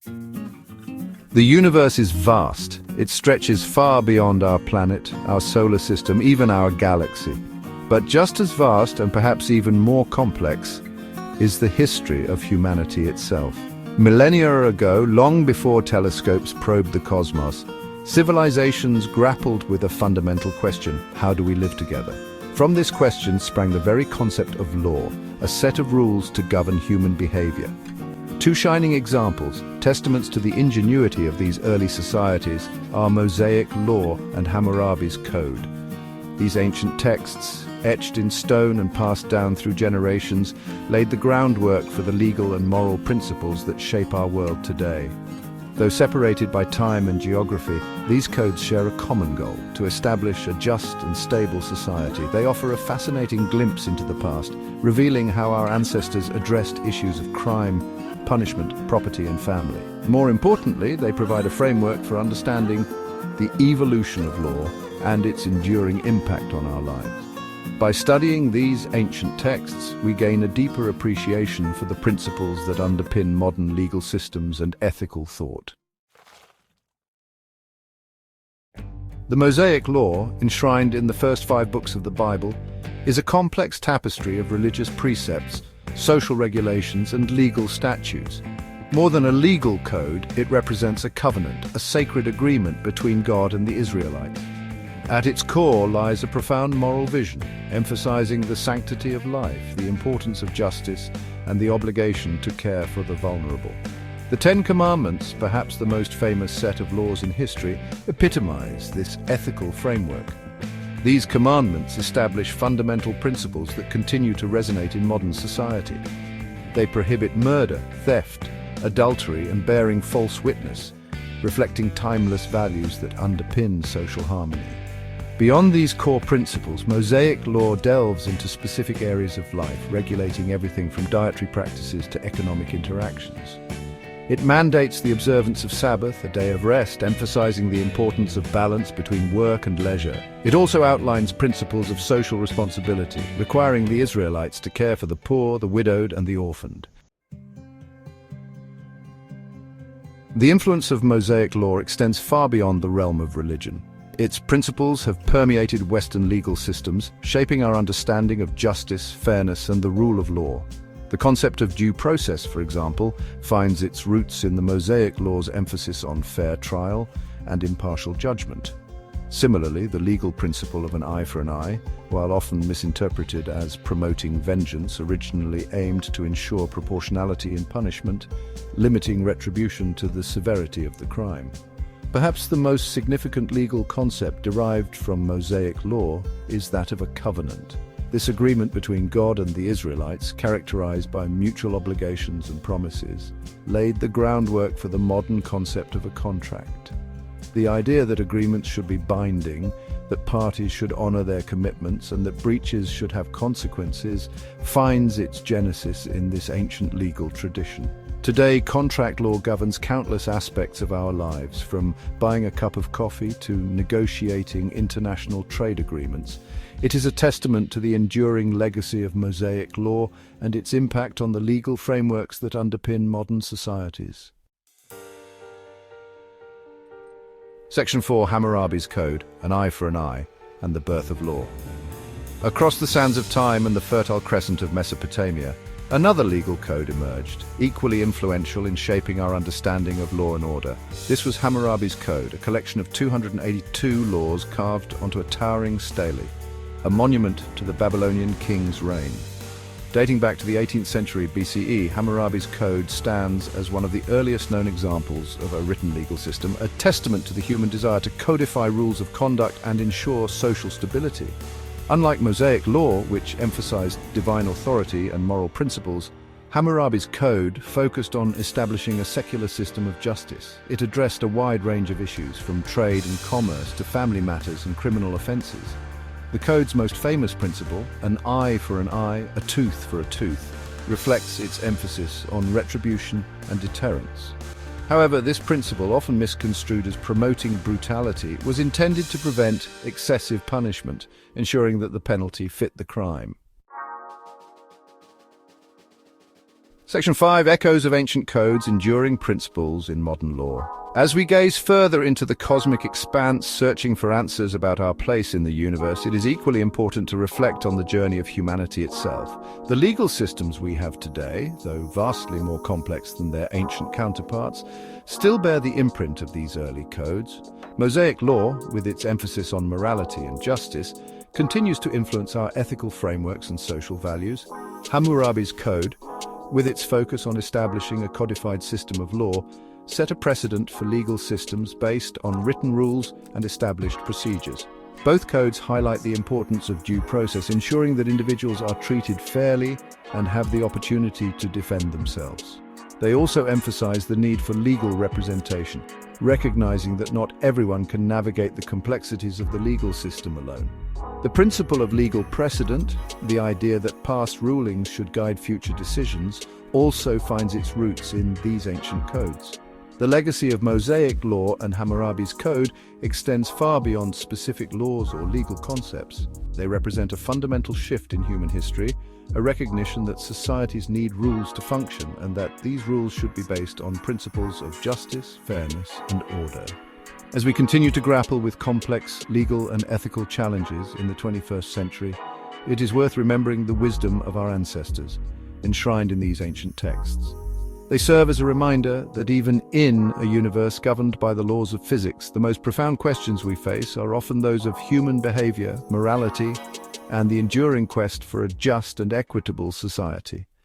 The universe is vast. It stretches far beyond our planet, our solar system, even our galaxy. But just as vast, and perhaps even more complex, is the history of humanity itself. Millennia ago, long before telescopes probed the cosmos, civilizations grappled with a fundamental question: how do we live together? From this question sprang the very concept of law, a set of rules to govern human behavior. Two shining examples, testaments to the ingenuity of these early societies, are Mosaic Law and Hammurabi's Code. These ancient texts, etched in stone and passed down through generations, laid the groundwork for the legal and moral principles that shape our world today. Though separated by time and geography, these codes share a common goal: to establish a just and stable society. They offer a fascinating glimpse into the past, revealing how our ancestors addressed issues of crime, punishment, property, and family. More importantly, they provide a framework for understanding the evolution of law and its enduring impact on our lives. By studying these ancient texts, we gain a deeper appreciation for the principles that underpin modern legal systems and ethical thought. The Mosaic Law, enshrined in the first 5 books of the Bible, is a complex tapestry of religious precepts, social regulations, and legal statutes. More than a legal code, it represents a covenant, a sacred agreement between God and the Israelites. At its core lies a profound moral vision, emphasizing the sanctity of life, the importance of justice, and the obligation to care for the vulnerable. The Ten Commandments, perhaps the most famous set of laws in history, epitomize this ethical framework. These commandments establish fundamental principles that continue to resonate in modern society. They prohibit murder, theft, adultery, and bearing false witness, reflecting timeless values that underpin social harmony. Beyond these core principles, Mosaic law delves into specific areas of life, regulating everything from dietary practices to economic interactions. It mandates the observance of Sabbath, a day of rest, emphasizing the importance of balance between work and leisure. It also outlines principles of social responsibility, requiring the Israelites to care for the poor, the widowed, and the orphaned. The influence of Mosaic law extends far beyond the realm of religion. Its principles have permeated Western legal systems, shaping our understanding of justice, fairness, and the rule of law. The concept of due process, for example, finds its roots in the Mosaic law's emphasis on fair trial and impartial judgment. Similarly, the legal principle of an eye for an eye, while often misinterpreted as promoting vengeance, originally aimed to ensure proportionality in punishment, limiting retribution to the severity of the crime. Perhaps the most significant legal concept derived from Mosaic law is that of a covenant. This agreement between God and the Israelites, characterized by mutual obligations and promises, laid the groundwork for the modern concept of a contract. The idea that agreements should be binding, that parties should honor their commitments, and that breaches should have consequences, finds its genesis in this ancient legal tradition. Today, contract law governs countless aspects of our lives, from buying a cup of coffee to negotiating international trade agreements. It is a testament to the enduring legacy of Mosaic law and its impact on the legal frameworks that underpin modern societies. Section 4, Hammurabi's Code, an eye for an eye, and the birth of law. Across the sands of time and the Fertile Crescent of Mesopotamia, another legal code emerged, equally influential in shaping our understanding of law and order. This was Hammurabi's Code, a collection of 282 laws carved onto a towering stele, a monument to the Babylonian king's reign. Dating back to the 18th century BCE, Hammurabi's Code stands as one of the earliest known examples of a written legal system, a testament to the human desire to codify rules of conduct and ensure social stability. Unlike Mosaic law, which emphasized divine authority and moral principles, Hammurabi's Code focused on establishing a secular system of justice. It addressed a wide range of issues, from trade and commerce to family matters and criminal offenses. The Code's most famous principle, an eye for an eye, a tooth for a tooth, reflects its emphasis on retribution and deterrence. However, this principle, often misconstrued as promoting brutality, was intended to prevent excessive punishment, ensuring that the penalty fit the crime. Section 5, Echoes of Ancient Codes, Enduring Principles in Modern Law. As we gaze further into the cosmic expanse, searching for answers about our place in the universe, it is equally important to reflect on the journey of humanity itself. The legal systems we have today, though vastly more complex than their ancient counterparts, still bear the imprint of these early codes. Mosaic law, with its emphasis on morality and justice, continues to influence our ethical frameworks and social values. Hammurabi's Code, with its focus on establishing a codified system of law, set a precedent for legal systems based on written rules and established procedures. Both codes highlight the importance of due process, ensuring that individuals are treated fairly and have the opportunity to defend themselves. They also emphasize the need for legal representation, recognizing that not everyone can navigate the complexities of the legal system alone. The principle of legal precedent, the idea that past rulings should guide future decisions, also finds its roots in these ancient codes. The legacy of Mosaic law and Hammurabi's Code extends far beyond specific laws or legal concepts. They represent a fundamental shift in human history, a recognition that societies need rules to function and that these rules should be based on principles of justice, fairness, and order. As we continue to grapple with complex legal and ethical challenges in the 21st century, it is worth remembering the wisdom of our ancestors, enshrined in these ancient texts. They serve as a reminder that even in a universe governed by the laws of physics, the most profound questions we face are often those of human behavior, morality, and the enduring quest for a just and equitable society.